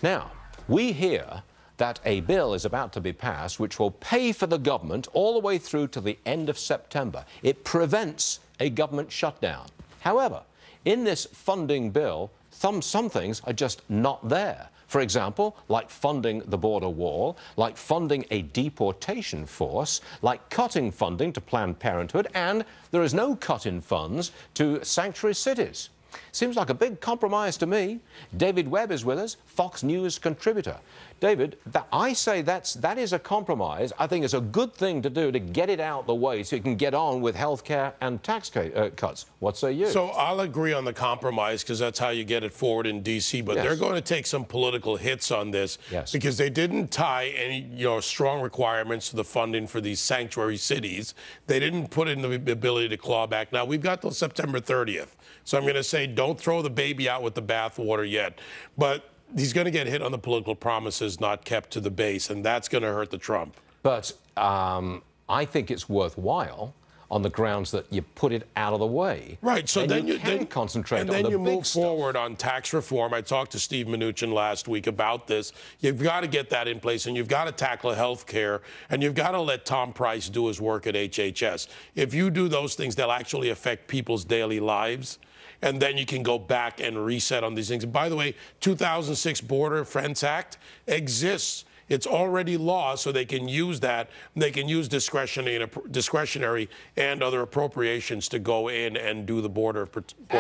Now, we hear that a bill is about to be passed which will pay for the government all the way through to the end of September. It prevents a government shutdown. However, in this funding bill, some things are just not there. For example, like funding the border wall, like funding a deportation force, like cutting funding to Planned Parenthood, and there is no cut in funds to sanctuary cities. Seems like a big compromise to me. David Webb is with us, Fox News contributor. David, I say that is a compromise. I think it's a good thing to do to get it out the way so you can get on with health care and tax cuts. What say you? So I'll agree on the compromise because that's how you get it forward in D.C. But they're going to take some political hits on this because they didn't tie any strong requirements to the funding for these sanctuary cities. They didn't put in the ability to claw back. Now, we've got till September 30th. So I'm going to say don't throw the baby out with the bathwater yet. But he's going to get hit on the political promises not kept to the base, and that's going to hurt the Trump. But I think it's worthwhile on the grounds that you put it out of the way. Right. So then you can concentrate on the big stuff. And then you move forward on tax reform. I talked to Steve Mnuchin last week about this. You've got to get that in place, and you've got to tackle health care, and you've got to let Tom Price do his work at HHS. If you do those things, they'll actually affect people's daily lives. And then you can go back and reset on these things. And by the way, 2006 Border Fence Act exists. It's already law, so they can use that. They can use discretionary and other appropriations to go in and do the border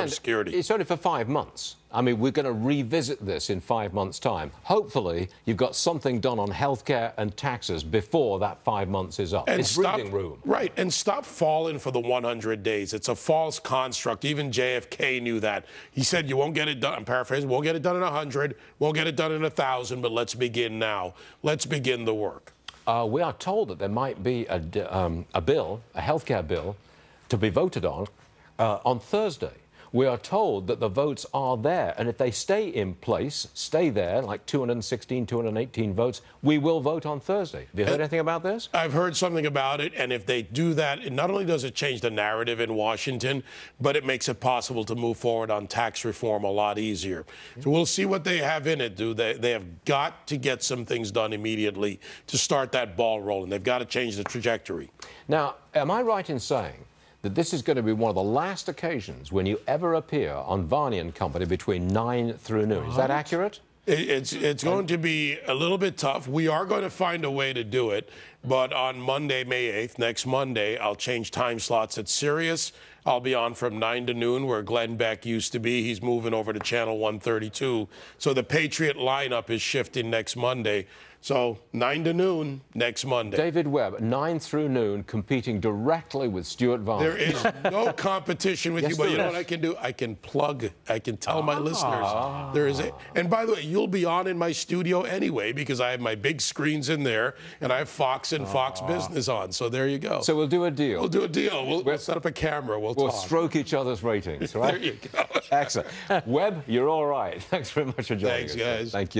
security. It's only for 5 months. I mean, we're going to revisit this in 5 months' time. Hopefully, you've got something done on healthcare and taxes before that 5 months is up. It's breathing room. Right, and stop falling for the 100 days. It's a false construct. Even JFK knew that. He said, you won't get it done, I'm paraphrasing, won't get it done in 100, won't get it done in 1,000, but let's begin now. Let's begin the work. We are told that there might be a bill, a healthcare bill, to be voted on Thursday. We are told that the votes are there, and if they stay in place, stay there, like 216, 218 votes, we will vote on Thursday. Have you heard anything about this? I've heard something about it, and if they do that, not only does it change the narrative in Washington, but it makes it possible to move forward on tax reform a lot easier. So we'll see what they have in it, They have got to get some things done immediately to start that ball rolling. They've got to change the trajectory. Now, am I right in saying that this is going to be one of the last occasions when you ever appear on Varney and Company between 9 through noon? Is that accurate? It's going to be a little bit tough. We are going to find a way to do it. But on Monday, May 8th, next Monday, I'll change time slots at Sirius. I'll be on from 9 to noon, where Glenn Beck used to be. He's moving over to Channel 132. So the Patriot lineup is shifting next Monday. So 9 to noon next Monday. David Webb, 9 through noon, competing directly with Stuart Varney. There is no competition with you, but you know what I can do? I can tell my listeners. There is and by the way, you'll be on in my studio anyway, because I have my big screens in there, and I have Fox and Fox Business on. So there you go. So we'll do a deal. We'll do a deal. We'll set up a camera. We'll talk. Stroke each other's ratings, right? There you go. Excellent. Webb, you're all right. Thanks very much for joining us. Thanks, guys. Thank you.